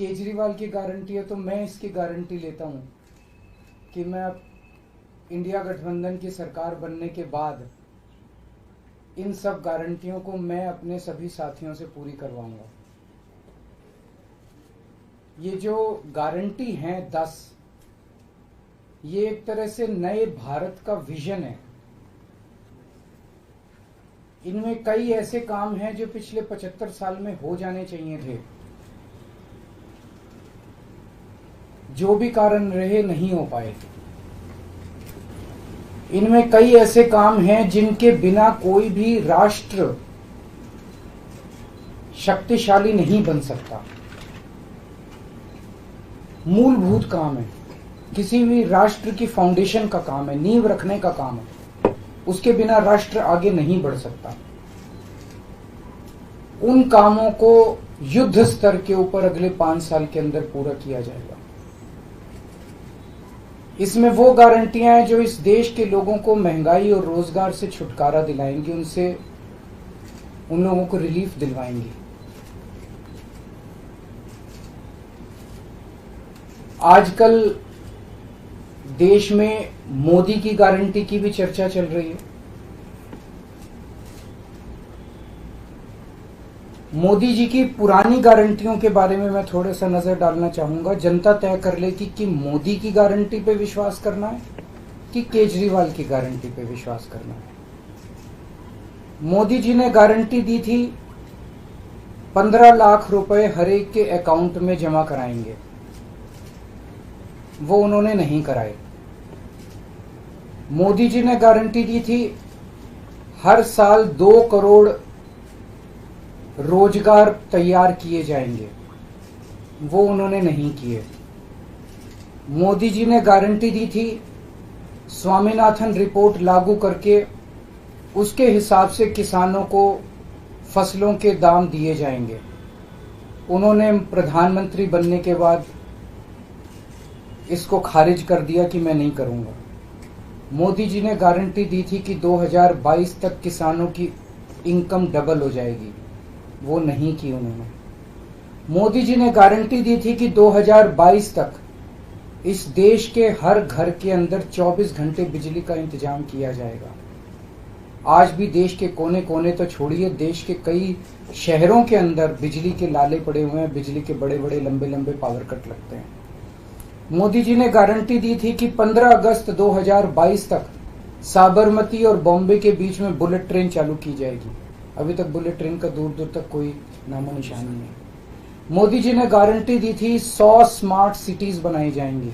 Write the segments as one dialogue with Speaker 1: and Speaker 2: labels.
Speaker 1: केजरीवाल की गारंटी है तो मैं इसकी गारंटी लेता हूं कि मैं अब इंडिया गठबंधन की सरकार बनने के बाद इन सब गारंटियों को मैं अपने सभी साथियों से पूरी करवाऊंगा। ये जो गारंटी हैं 10, ये एक तरह से नए भारत का विजन है। इनमें कई ऐसे काम हैं जो पिछले 75 साल में हो जाने चाहिए थे, जो भी कारण रहे नहीं हो पाए। इनमें कई ऐसे काम हैं जिनके बिना कोई भी राष्ट्र शक्तिशाली नहीं बन सकता। मूलभूत काम है, किसी भी राष्ट्र की फाउंडेशन का काम है, नींव रखने का काम है। उसके बिना राष्ट्र आगे नहीं बढ़ सकता। उन कामों को युद्ध स्तर के ऊपर अगले 5 साल के अंदर पूरा किया जाएगा। इसमें वो गारंटियां हैं जो इस देश के लोगों को महंगाई और रोजगार से छुटकारा दिलाएंगी, उनसे उन लोगों को रिलीफ दिलवाएंगी। आजकल देश में मोदी की गारंटी की भी चर्चा चल रही है। मोदी जी की पुरानी गारंटियों के बारे में मैं थोड़ा सा नजर डालना चाहूंगा। जनता तय कर लेगी कि मोदी की गारंटी पे विश्वास करना है कि केजरीवाल की गारंटी पे विश्वास करना है। मोदी जी ने गारंटी दी थी 15 लाख रुपए हर एक के अकाउंट में जमा कराएंगे, वो उन्होंने नहीं कराए। मोदी जी ने गारंटी दी थी हर साल 2 करोड़ रोजगार तैयार किए जाएंगे, वो उन्होंने नहीं किए। मोदी जी ने गारंटी दी थी स्वामीनाथन रिपोर्ट लागू करके उसके हिसाब से किसानों को फसलों के दाम दिए जाएंगे, उन्होंने प्रधानमंत्री बनने के बाद इसको खारिज कर दिया कि मैं नहीं करूंगा। मोदी जी ने गारंटी दी थी कि 2022 तक किसानों की इनकम डबल हो जाएगी, वो नहीं की उन्होंने। मोदी जी ने गारंटी दी थी कि 2022 तक इस देश के हर घर के अंदर 24 घंटे बिजली का इंतजाम किया जाएगा। आज भी देश के कोने कोने तो छोड़िए, देश के कई शहरों के अंदर बिजली के लाले पड़े हुए हैं, बिजली के बड़े बड़े लंबे लंबे पावर कट लगते हैं। मोदी जी ने गारंटी दी थी कि 15 अगस्त 2022 तक साबरमती और बॉम्बे के बीच में बुलेट ट्रेन चालू की जाएगी। अभी तक बुलेट ट्रेन का दूर दूर तक कोई नामो निशान नहीं है। मोदी जी ने गारंटी दी थी 100 स्मार्ट सिटीज बनाई जाएंगी।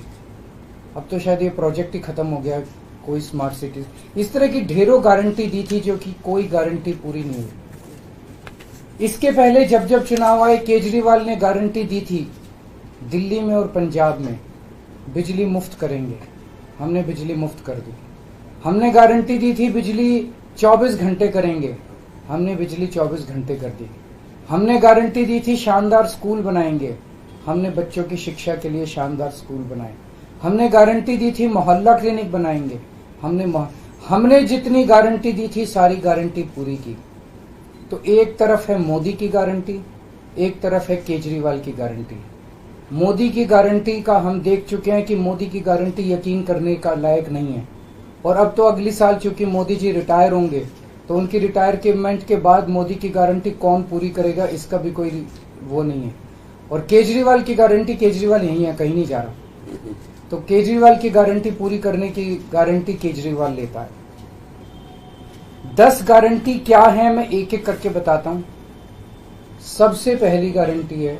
Speaker 1: अब तो शायद ये प्रोजेक्ट ही खत्म हो गया, कोई स्मार्ट सिटीज। इस तरह की ढेरों गारंटी दी थी जो कि कोई गारंटी पूरी नहीं हुई। इसके पहले जब जब चुनाव आए, केजरीवाल ने गारंटी दी थी दिल्ली में और पंजाब में बिजली मुफ्त करेंगे, हमने बिजली मुफ्त कर दी। हमने गारंटी दी थी बिजली 24 घंटे करेंगे, हमने बिजली 24 घंटे कर दी। हमने गारंटी दी थी शानदार स्कूल बनाएंगे, हमने बच्चों की शिक्षा के लिए शानदार स्कूल बनाए। हमने गारंटी दी थी मोहल्ला क्लिनिक बनाएंगे, हमने जितनी गारंटी दी थी सारी गारंटी पूरी की। तो एक तरफ है मोदी की गारंटी, एक तरफ है केजरीवाल की गारंटी। मोदी की गारंटी का हम देख चुके हैं कि मोदी की गारंटी यकीन करने का लायक नहीं है। और अब तो अगली साल चूंकि मोदी जी रिटायर होंगे, तो उनकी रिटायरमेंट के बाद मोदी की गारंटी कौन पूरी करेगा, इसका भी कोई वो नहीं है। और केजरीवाल की गारंटी, केजरीवाल यही है, कहीं नहीं जा रहा, तो केजरीवाल की गारंटी पूरी करने की गारंटी केजरीवाल लेता है। 10 गारंटी क्या है मैं एक एक करके बताता हूं। सबसे पहली गारंटी है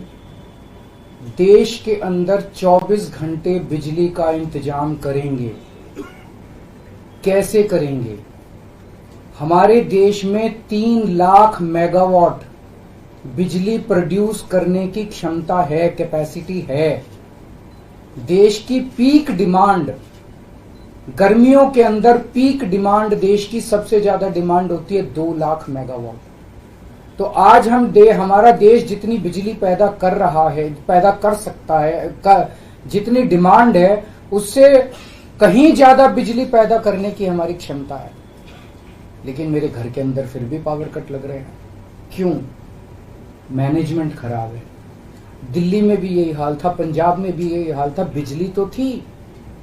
Speaker 1: देश के अंदर 24 घंटे बिजली का इंतजाम करेंगे। कैसे करेंगे? हमारे देश में 3 लाख मेगावाट बिजली प्रोड्यूस करने की क्षमता है, कैपेसिटी है। देश की पीक डिमांड, गर्मियों के अंदर पीक डिमांड देश की सबसे ज्यादा डिमांड होती है 2 लाख मेगावाट। तो आज हमारा देश जितनी बिजली पैदा कर रहा है, पैदा कर सकता है, जितनी डिमांड है उससे कहीं ज्यादा बिजली पैदा करने की हमारी क्षमता है। लेकिन मेरे घर के अंदर फिर भी पावर कट लग रहे हैं। क्यों? मैनेजमेंट खराब है। दिल्ली में भी यही हाल था, पंजाब में भी यही हाल था। बिजली तो थी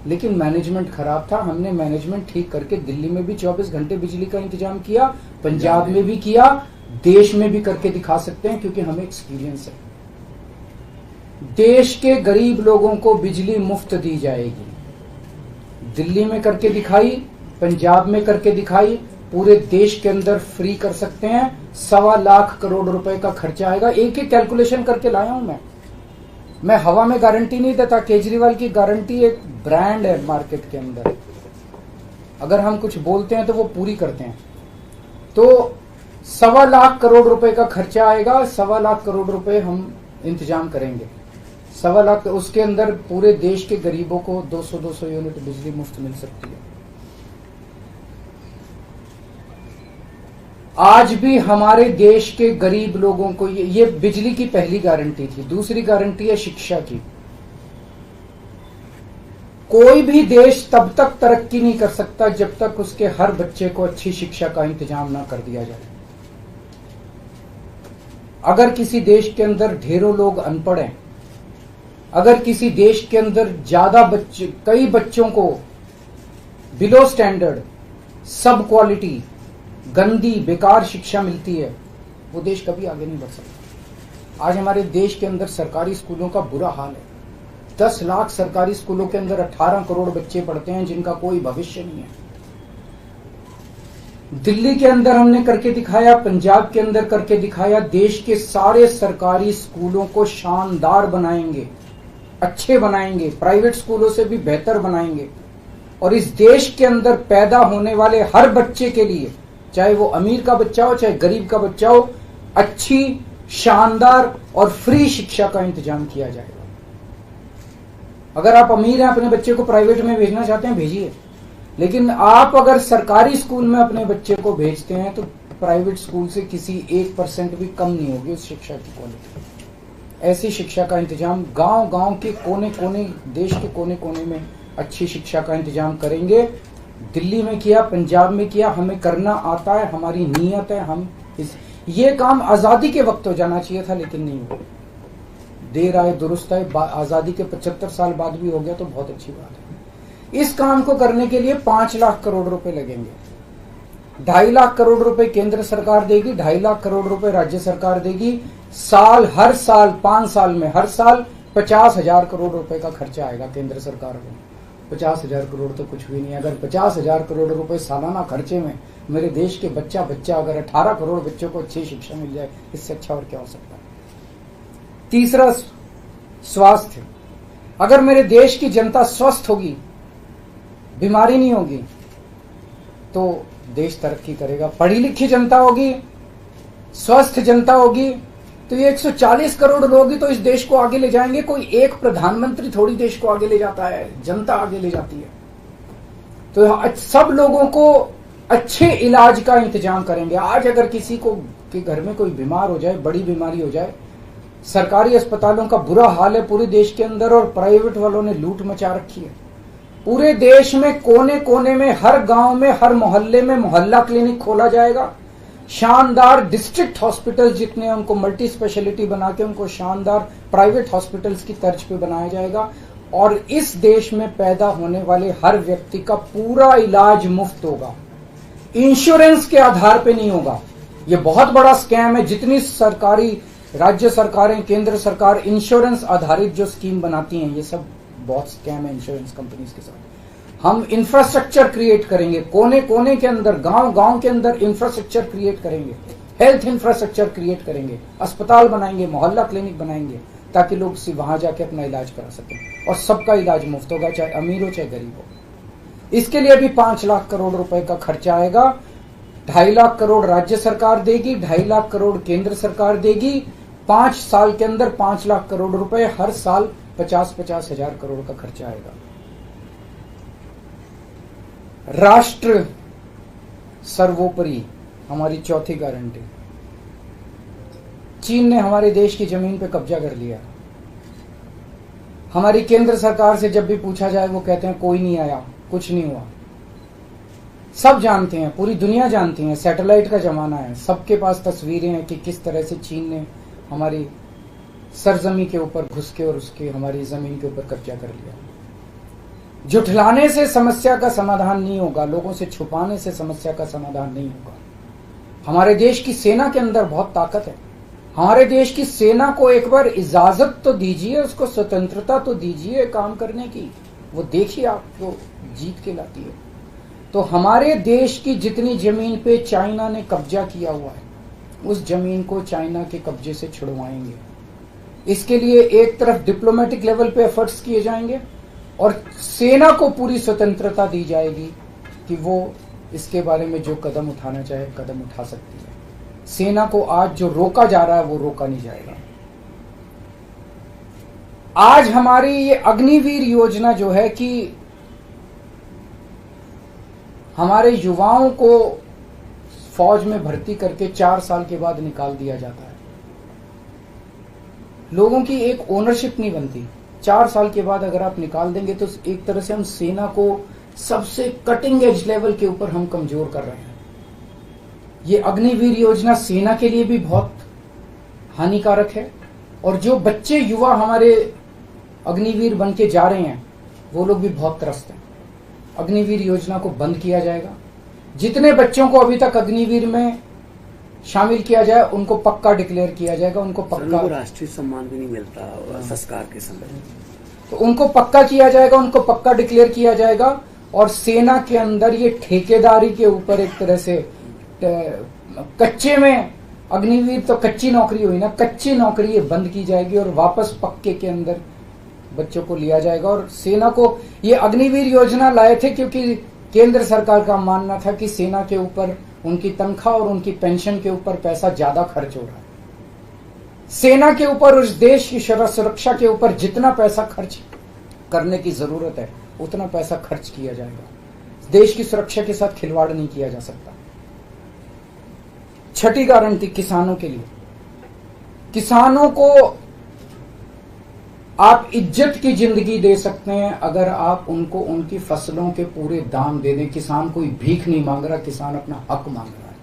Speaker 1: लेकिन मैनेजमेंट खराब था। हमने मैनेजमेंट ठीक करके दिल्ली में भी 24 घंटे बिजली का इंतजाम किया, पंजाब में भी किया, देश में भी करके दिखा सकते हैं क्योंकि हमें एक्सपीरियंस है। देश के गरीब लोगों को बिजली मुफ्त दी जाएगी। दिल्ली में करके दिखाई, पंजाब में करके दिखाई, पूरे देश के अंदर फ्री कर सकते हैं। 1.25 लाख करोड़ रुपए का खर्चा आएगा। एक ही कैलकुलेशन करके लाया हूं मैं हवा में गारंटी नहीं देता। केजरीवाल की गारंटी एक ब्रांड है मार्केट के अंदर। अगर हम कुछ बोलते हैं तो वो पूरी करते हैं। तो 1.25 लाख करोड़ रुपए का खर्चा आएगा। 1.25 लाख करोड़ रुपए हम इंतजाम करेंगे। 1.25 लाख, उसके अंदर पूरे देश के गरीबों को 200 यूनिट बिजली मुफ्त मिल सकती है। आज भी हमारे देश के गरीब लोगों को ये बिजली की पहली गारंटी थी। दूसरी गारंटी है शिक्षा की। कोई भी देश तब तक तरक्की नहीं कर सकता जब तक उसके हर बच्चे को अच्छी शिक्षा का इंतजाम ना कर दिया जाए। अगर किसी देश के अंदर ढेरों लोग अनपढ़ हैं, अगर किसी देश के अंदर ज्यादा बच्चे, कई बच्चों को बिलो स्टैंडर्ड, सब क्वालिटी, गंदी बेकार शिक्षा मिलती है, वो देश कभी आगे नहीं बढ़ सकता। आज हमारे देश के अंदर सरकारी स्कूलों का बुरा हाल है। 10 लाख सरकारी स्कूलों के अंदर 18 करोड़ बच्चे पढ़ते हैं जिनका कोई भविष्य नहीं है। दिल्ली के अंदर हमने करके दिखाया, पंजाब के अंदर करके दिखाया। देश के सारे सरकारी स्कूलों को शानदार बनाएंगे, अच्छे बनाएंगे, प्राइवेट स्कूलों से भी बेहतर बनाएंगे। और इस देश के अंदर पैदा होने वाले हर बच्चे के लिए, चाहे वो अमीर का बच्चा हो चाहे गरीब का बच्चा हो, अच्छी, शानदार और फ्री शिक्षा का इंतजाम किया जाएगा। अगर आप अमीर हैं, अपने बच्चे को प्राइवेट में भेजना चाहते हैं, भेजिए। लेकिन आप अगर सरकारी स्कूल में अपने बच्चे को भेजते हैं तो प्राइवेट स्कूल से किसी 1% भी कम नहीं होगी उस शिक्षा की क्वालिटी। ऐसी शिक्षा का इंतजाम गांव-गांव के कोने-कोने, देश के कोने-कोने में अच्छी शिक्षा का इंतजाम करेंगे। दिल्ली में किया, पंजाब में किया, हमें करना आता है, हमारी नीयत है। हम ये काम आजादी के वक्त हो जाना चाहिए था लेकिन नहीं हुआ। देर आए दुरुस्त आए। आजादी के 75 साल बाद भी हो गया तो बहुत अच्छी बात है। इस काम को करने के लिए 5 लाख करोड़ रुपए लगेंगे। 2.5 लाख करोड़ रुपए केंद्र सरकार देगी, 2.5 लाख करोड़ रुपए राज्य सरकार देगी। हर साल 5 साल में हर साल 50,000 करोड़ रुपए का खर्चा आएगा केंद्र सरकार को। 50,000 करोड़ तो कुछ भी नहीं है। अगर 50,000 करोड़ रुपए सालाना खर्चे में मेरे देश के बच्चा अगर 18 करोड़ बच्चों को अच्छी शिक्षा मिल जाए, इससे अच्छा और क्या हो सकता है। तीसरा, स्वास्थ्य। अगर मेरे देश की जनता स्वस्थ होगी, बीमारी नहीं होगी, तो देश तरक्की करेगा। पढ़ी लिखी जनता होगी, स्वस्थ जनता होगी, तो ये 140 करोड़ लोग ही तो इस देश को आगे ले जाएंगे। कोई एक प्रधानमंत्री थोड़ी देश को आगे ले जाता है, जनता आगे ले जाती है। तो सब लोगों को अच्छे इलाज का इंतजाम करेंगे। आज अगर किसी को के घर में कोई बीमार हो जाए, बड़ी बीमारी हो जाए, सरकारी अस्पतालों का बुरा हाल है पूरे देश के अंदर और प्राइवेट वालों ने लूट मचा रखी है। पूरे देश में कोने कोने में, हर गांव में, हर मोहल्ले में मोहल्ला क्लिनिक खोला जाएगा। शानदार डिस्ट्रिक्ट हॉस्पिटल जितने, उनको मल्टी स्पेशलिटी बना के उनको शानदार प्राइवेट हॉस्पिटल्स की तर्ज पे बनाया जाएगा। और इस देश में पैदा होने वाले हर व्यक्ति का पूरा इलाज मुफ्त होगा, इंश्योरेंस के आधार पे नहीं होगा। ये बहुत बड़ा स्कैम है। जितनी सरकारी, राज्य सरकारें, केंद्र सरकार इंश्योरेंस आधारित जो स्कीम बनाती हैं, ये सब बहुत स्कैम है इंश्योरेंस कंपनीज के साथ। हम इंफ्रास्ट्रक्चर क्रिएट करेंगे, कोने कोने के अंदर, गांव गांव के अंदर इंफ्रास्ट्रक्चर क्रिएट करेंगे, हेल्थ इंफ्रास्ट्रक्चर क्रिएट करेंगे, अस्पताल बनाएंगे, मोहल्ला क्लिनिक बनाएंगे, ताकि लोग वहां जाके अपना इलाज करा सकें। और सबका इलाज मुफ्त होगा, चाहे अमीर हो चाहे गरीब हो। इसके लिए भी 5 लाख करोड़ रुपए का खर्चा आएगा। 2.5 लाख करोड़ राज्य सरकार देगी, 2.5 लाख करोड़ केंद्र सरकार देगी। 5 साल के अंदर 5 लाख करोड़ रुपए, हर साल 50-50 हजार करोड़ का खर्चा आएगा। राष्ट्र सर्वोपरि, हमारी चौथी गारंटी। चीन ने हमारे देश की जमीन पे कब्जा कर लिया। हमारी केंद्र सरकार से जब भी पूछा जाए वो कहते हैं कोई नहीं आया, कुछ नहीं हुआ। सब जानते हैं, पूरी दुनिया जानती है, सैटेलाइट का जमाना है, सबके पास तस्वीरें हैं कि किस तरह से चीन ने हमारी सरजमी के ऊपर घुस के और उसकी हमारी जमीन के ऊपर कब्जा कर लिया। जुठलाने से समस्या का समाधान नहीं होगा, लोगों से छुपाने से समस्या का समाधान नहीं होगा। हमारे देश की सेना के अंदर बहुत ताकत है। हमारे देश की सेना को एक बार इजाजत तो दीजिए, उसको स्वतंत्रता तो दीजिए काम करने की। वो देखिए आपको जीत के लाती है। तो हमारे देश की जितनी जमीन पे चाइना ने कब्जा किया हुआ है, उस जमीन को चाइना के कब्जे से छुड़वाएंगे। इसके लिए एक तरफ डिप्लोमेटिक लेवल पे एफर्ट्स किए जाएंगे और सेना को पूरी स्वतंत्रता दी जाएगी कि वो इसके बारे में जो कदम उठाना चाहे कदम उठा सकती है। सेना को आज जो रोका जा रहा है वो रोका नहीं जाएगा। आज हमारी ये अग्निवीर योजना जो है कि हमारे युवाओं को फौज में भर्ती करके 4 साल के बाद निकाल दिया जाता है। लोगों की एक ओनरशिप नहीं बनती। 4 साल के बाद अगर आप निकाल देंगे तो एक तरह से हम सेना को सबसे कटिंग एज लेवल के ऊपर हम कमजोर कर रहे हैं। ये अग्निवीर योजना सेना के लिए भी बहुत हानिकारक है और जो बच्चे युवा हमारे अग्निवीर बन के जा रहे हैं वो लोग भी बहुत त्रस्त हैं। अग्निवीर योजना को बंद किया जाएगा। जितने बच्चों को अभी तक अग्निवीर में शामिल किया जाए उनको पक्का डिक्लेयर किया जाएगा। उनको पक्का
Speaker 2: राष्ट्रीय सम्मान भी नहीं मिलता संस्कार के समय,
Speaker 1: तो उनको पक्का किया जाएगा, उनको पक्का डिक्लेयर किया जाएगा। और सेना के अंदर ये ठेकेदारी के ऊपर एक तरह से कच्चे में अग्निवीर तो कच्ची नौकरी हुई ना, कच्ची नौकरी ये बंद की जाएगी और वापस पक्के के अंदर बच्चों को लिया जाएगा। और सेना को ये अग्निवीर योजना लाए थे क्योंकि केंद्र सरकार का मानना था कि सेना के ऊपर उनकी तनख्वाह और उनकी पेंशन के ऊपर पैसा ज्यादा खर्च हो रहा है। सेना के ऊपर, उस देश की सुरक्षा के ऊपर जितना पैसा खर्च करने की जरूरत है उतना पैसा खर्च किया जाएगा। देश की सुरक्षा के साथ खिलवाड़ नहीं किया जा सकता। छठी गारंटी किसानों के लिए। किसानों को आप इज्जत की जिंदगी दे सकते हैं अगर आप उनको उनकी फसलों के पूरे दाम दे दें। किसान कोई भीख नहीं मांग रहा, किसान अपना हक मांग रहा है।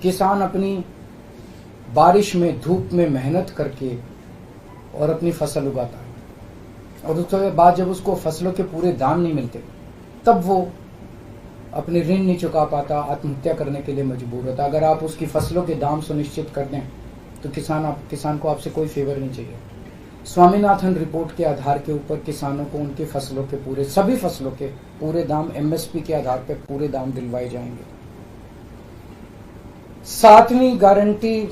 Speaker 1: किसान अपनी बारिश में, धूप में मेहनत करके और अपनी फसल उगाता है और उसके बाद जब उसको फसलों के पूरे दाम नहीं मिलते तब वो अपने ऋण नहीं चुका पाता, आत्महत्या करने के लिए मजबूर होता। अगर आप उसकी फसलों के दाम सुनिश्चित कर दें तो किसान को आपसे कोई फेवर नहीं चाहिए। स्वामीनाथन रिपोर्ट के आधार के ऊपर किसानों को उनकी फसलों के सभी फसलों के पूरे दाम एमएसपी के आधार पर पूरे दाम दिलवाए जाएंगे। 7वीं गारंटी,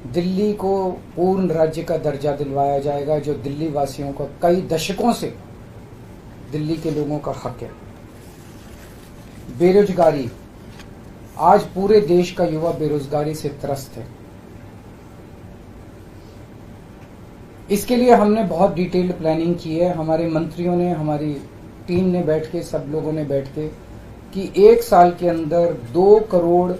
Speaker 1: दिल्ली को पूर्ण राज्य का दर्जा दिलवाया जाएगा, जो दिल्ली वासियों को कई दशकों से दिल्ली के लोगों का हक है। बेरोजगारी, आज पूरे देश का युवा बेरोजगारी से त्रस्त है। इसके लिए हमने बहुत डिटेल्ड प्लानिंग की है। हमारे मंत्रियों ने, हमारी टीम ने बैठ के, सब लोगों ने बैठ के कि 1 साल के अंदर 2 करोड़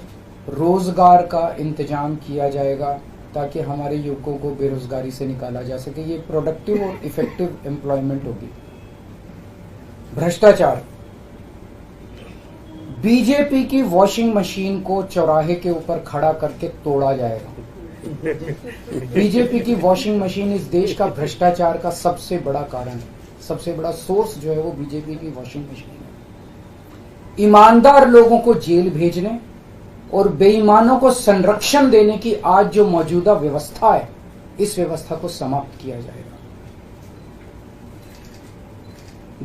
Speaker 1: रोजगार का इंतजाम किया जाएगा ताकि हमारे युवकों को बेरोजगारी से निकाला जा सके। ये प्रोडक्टिव और इफेक्टिव एम्प्लॉयमेंट होगी। भ्रष्टाचार, बीजेपी की वॉशिंग मशीन को चौराहे के ऊपर खड़ा करके तोड़ा जाएगा। बीजेपी की वॉशिंग मशीन इस देश का भ्रष्टाचार का सबसे बड़ा कारण है। सबसे बड़ा सोर्स जो है वो बीजेपी की वॉशिंग मशीन है। ईमानदार लोगों को जेल भेजने और बेईमानों को संरक्षण देने की आज जो मौजूदा व्यवस्था है, इस व्यवस्था को समाप्त किया जाएगा।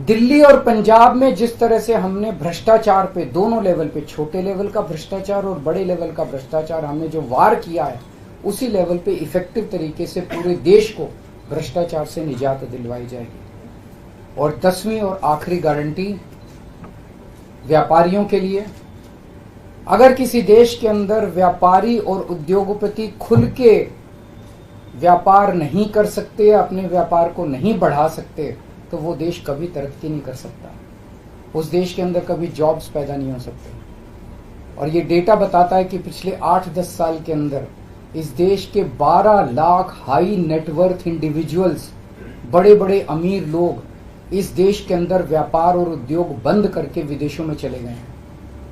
Speaker 1: दिल्ली और पंजाब में जिस तरह से हमने भ्रष्टाचार पे दोनों लेवल पे, छोटे लेवल का भ्रष्टाचार और बड़े लेवल का भ्रष्टाचार, हमने जो वार किया है, उसी लेवल पे इफेक्टिव तरीके से पूरे देश को भ्रष्टाचार से निजात दिलवाई जाएगी। और 10वीं और आखिरी गारंटी व्यापारियों के लिए। अगर किसी देश के अंदर व्यापारी और उद्योगपति खुल के व्यापार नहीं कर सकते, अपने व्यापार को नहीं बढ़ा सकते, तो वो देश कभी तरक्की नहीं कर सकता। उस देश के अंदर कभी जॉब्स पैदा नहीं हो सकते। और ये डेटा बताता है कि पिछले 8-10 साल के अंदर इस देश के 12 लाख हाई नेटवर्थ इंडिविजुअल्स, बड़े बड़े अमीर लोग इस देश के अंदर व्यापार और उद्योग बंद करके विदेशों में चले गए हैं,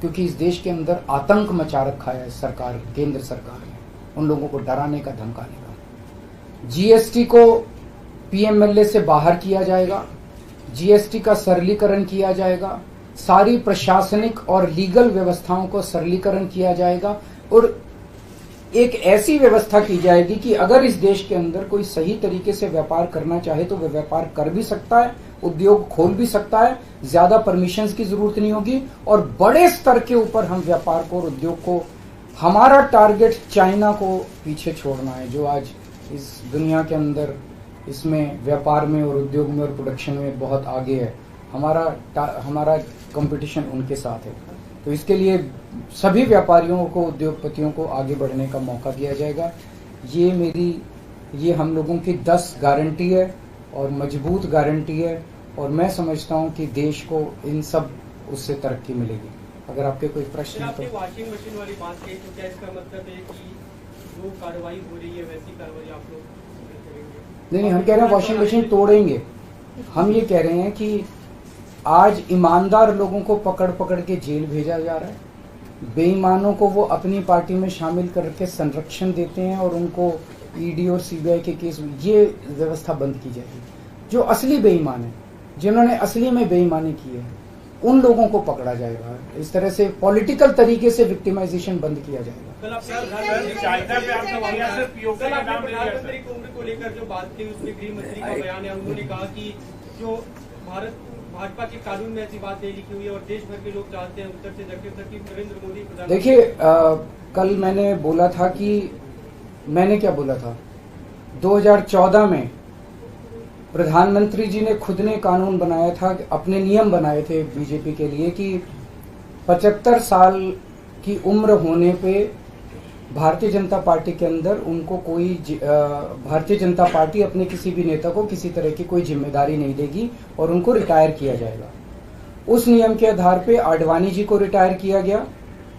Speaker 1: क्योंकि इस देश के अंदर आतंक मचा रखा है सरकार, केंद्र सरकार ने, उन लोगों को डराने का, धमकाने का। जीएसटी को पीएमएलए से बाहर किया जाएगा, जीएसटी का सरलीकरण किया जाएगा, सारी प्रशासनिक और लीगल व्यवस्थाओं को सरलीकरण किया जाएगा और एक ऐसी व्यवस्था की जाएगी कि अगर इस देश के अंदर कोई सही तरीके से व्यापार करना चाहे तो वह व्यापार कर भी सकता है, उद्योग खोल भी सकता है, ज्यादा परमिशंस की जरूरत नहीं होगी और बड़े स्तर के ऊपर हम व्यापार को और उद्योग को, हमारा टारगेट चाइना को पीछे छोड़ना है जो आज इस दुनिया के अंदर इसमें व्यापार में और उद्योग में और प्रोडक्शन में बहुत आगे है। हमारा कंपटीशन उनके साथ है, तो इसके लिए सभी व्यापारियों को, उद्योगपतियों को आगे बढ़ने का मौका दिया जाएगा। ये हम लोगों की 10 गारंटी है और मजबूत गारंटी है और मैं समझता हूं कि देश को इन सब उससे तरक्की मिलेगी। अगर आपके कोई प्रश्न है
Speaker 3: आपने
Speaker 1: तो।
Speaker 3: वॉशिंग मशीन वाली बात कही, तो क्या इसका मतलब है कि जो कार्रवाई हो रही है वैसी कार्रवाई आप लोग करेंगे?
Speaker 1: नहीं, हम कह रहे हैं वॉशिंग मशीन तोड़ेंगे। हम ये कह रहे हैं कि आज ईमानदार लोगों को पकड़ पकड़ के जेल भेजा जा रहा है, बेईमानों को वो अपनी पार्टी में शामिल करके संरक्षण देते हैं और उनको ईडी और सीबीआई के केस में, ये व्यवस्था बंद की जाएगी। जो असली बेईमान है, जिन्होंने असली में बेईमानी की है, उन लोगों को पकड़ा जाएगा। इस तरह से पॉलिटिकल तरीके से विक्टिमाइजेशन बंद किया जाएगा।
Speaker 3: कल प्रधानमंत्री की उम्र को लेकर जो बात की, उसमें गृह मंत्री का बयान है, उन्होंने कहा कि जो भाजपा के कानून में ऐसी बात नहीं लिखी हुई है और देश भर के लोग चाहते हैं उत्तर से दक्षिण तक की नरेंद्र मोदी प्रधानमंत्री।
Speaker 1: देखिए, कल मैंने बोला था कि मैंने क्या बोला था, 2014 में प्रधानमंत्री जी ने खुद ने कानून बनाया था, अपने नियम बनाए थे बीजेपी के लिए कि 75 साल की उम्र होने पे भारतीय जनता पार्टी के अंदर उनको कोई भारतीय जनता पार्टी अपने किसी भी नेता को किसी तरह की कोई जिम्मेदारी नहीं देगी और उनको रिटायर किया जाएगा। उस नियम के आधार पे आडवाणी जी को रिटायर किया गया,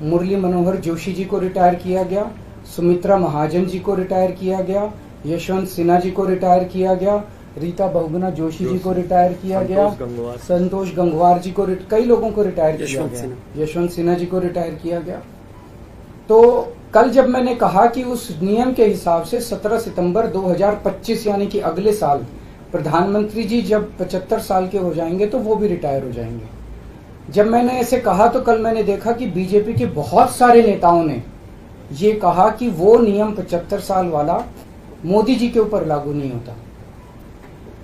Speaker 1: मुरली मनोहर जोशी जी को रिटायर किया गया, सुमित्रा महाजन जी को रिटायर किया गया, यशवंत सिन्हा जी को रिटायर किया गया, रीता बहुगुणा जोशी जी को रिटायर किया गया, संतोष गंगवार जी को, कई लोगों को रिटायर किया गया, यशवंत सिन्हा जी को रिटायर किया गया। तो कल जब मैंने कहा कि उस नियम के हिसाब से 17 सितंबर 2025 यानी कि अगले साल प्रधानमंत्री जी जब 75 साल के हो जाएंगे तो वो भी रिटायर हो जाएंगे। जब मैंने ऐसे कहा तो कल मैंने देखा कि बीजेपी के बहुत सारे नेताओं ने ये कहा कि वो नियम 75 साल वाला मोदी जी के ऊपर लागू नहीं होता।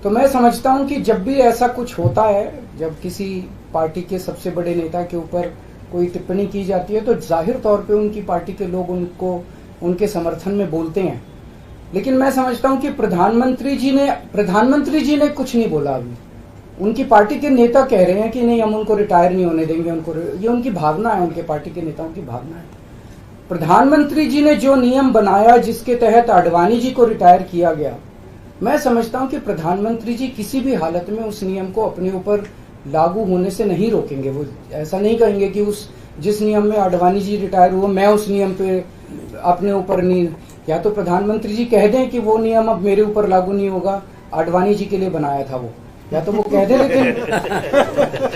Speaker 1: तो मैं समझता हूं कि जब भी ऐसा कुछ होता है, जब किसी पार्टी के सबसे बड़े नेता के ऊपर कोई टिप्पणी की जाती है तो जाहिर तौर पे उनकी पार्टी के लोग उनको उनके समर्थन में बोलते हैं, लेकिन मैं समझता हूं कि प्रधानमंत्री जी ने कुछ नहीं बोला। अभी उनकी पार्टी के नेता कह रहे हैं कि नहीं, हम उनको रिटायर नहीं होने देंगे, ये उनकी भावना है, उनके पार्टी के नेताओं की भावना है। प्रधानमंत्री जी ने जो नियम बनाया जिसके तहत आडवाणी जी को रिटायर किया गया, मैं समझता हूं कि प्रधानमंत्री जी किसी भी हालत में उस नियम को अपने ऊपर लागू होने से नहीं रोकेंगे। वो ऐसा नहीं कहेंगे कि उस जिस नियम में आडवाणी जी रिटायर हुआ मैं उस नियम पे अपने ऊपर नहीं, या तो प्रधानमंत्री जी कह दें कि वो नियम अब मेरे ऊपर लागू नहीं होगा, आडवाणी जी के लिए बनाया था वो, या तो वो कह दें, लेकिन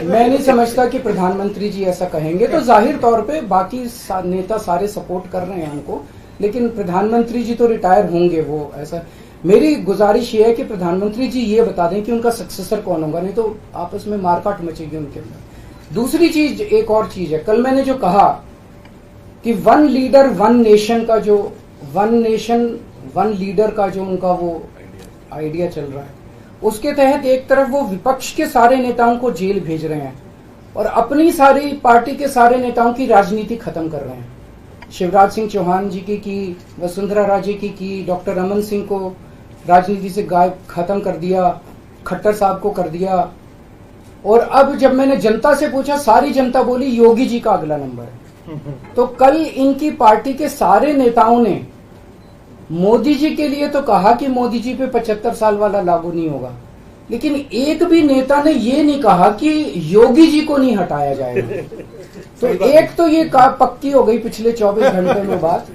Speaker 1: मैं नहीं समझता कि प्रधानमंत्री जी ऐसा कहेंगे। तो जाहिर तौर पे बाकी नेता सारे सपोर्ट कर रहे हैं उनको, लेकिन प्रधानमंत्री जी तो रिटायर होंगे। वो ऐसा, मेरी गुजारिश ये है कि प्रधानमंत्री जी ये बता दें कि उनका सक्सेसर कौन होगा, नहीं तो आपस में मारकाट मचेगी उनके अंदर। दूसरी चीज, एक और चीज है, कल मैंने जो कहा कि वन लीडर वन नेशन का जो वन नेशन वन लीडर का जो उनका वो आइडिया चल रहा है, उसके तहत एक तरफ वो विपक्ष के सारे नेताओं को जेल भेज रहे हैं और अपनी सारी पार्टी के सारे नेताओं की राजनीति खत्म कर रहे हैं। शिवराज सिंह चौहान जी की, वसुंधरा राजे की, डॉक्टर रमन सिंह को राजनीति से गायब खत्म कर दिया, खट्टर साहब को कर दिया। और अब जब मैंने जनता से पूछा, सारी जनता बोली योगी जी का अगला नंबर है। तो कल इनकी पार्टी के सारे नेताओं ने मोदी जी के लिए तो कहा कि मोदी जी पे 75 साल वाला लागू नहीं होगा, लेकिन एक भी नेता ने ये नहीं कहा कि योगी जी को नहीं हटाया जाएगा। तो एक तो ये पक्की हो गई पिछले 24 घंटे में बात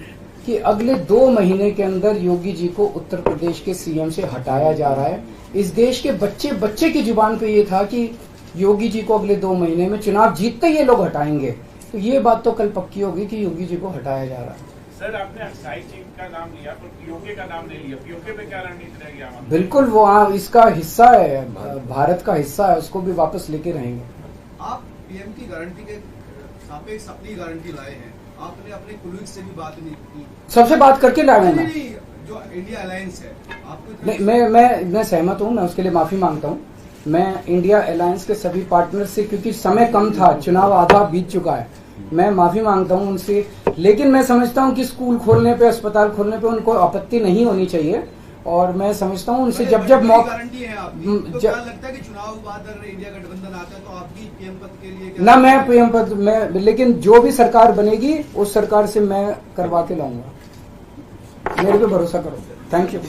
Speaker 1: कि अगले 2 महीने के अंदर योगी जी को उत्तर प्रदेश के सीएम से हटाया जा रहा है। इस देश के बच्चे बच्चे की जुबान पे ये था कि योगी जी को अगले 2 महीने में चुनाव जीतते ये लोग हटाएंगे। तो ये बात तो कल पक्की होगी कि योगी जी को हटाया जा रहा है।
Speaker 4: सर, आपने अक्साई चेक का नाम लिया पर पीओके का नाम नहीं लिया, पीओके पे क्या रणनीति रहेगी आम आदमी?
Speaker 1: बिल्कुल वो इसका हिस्सा है, भारत का हिस्सा है, उसको भी वापस लेके रहेंगे।
Speaker 5: आप पीएम की गारंटी के सापेक्ष अपनी गारंटी लाए हैं, आपने अपने कुलीग से भी बात नहीं की।
Speaker 1: सबसे बात करके लाया हूं मैं।
Speaker 5: नहीं, जो इंडिया अलायंस है आपको
Speaker 1: नहीं, मैं सहमत हूं, मैं उसके लिए माफी मांगता हूं। मैं इंडिया अलायंस के सभी पार्टनर से, क्योंकि समय कम था, चुनाव आधा बीत चुका है, मैं माफी मांगता हूं उनसे। लेकिन मैं समझता हूं कि स्कूल खोलने पे, अस्पताल खोलने पे उनको आपत्ति नहीं होनी चाहिए, और मैं समझता हूं उनसे जब मौका
Speaker 5: गारंटी है आपकी, तो क्या लगता है कि चुनाव बाद अगर इंडिया गठबंधन आता है तो आपकी पीएम पद के लिए क्या
Speaker 1: ना, मैं पीएम पद में, लेकिन जो भी सरकार बनेगी उस सरकार से मैं करवा के लाऊंगा, मेरे पे भरोसा करो। Thank you.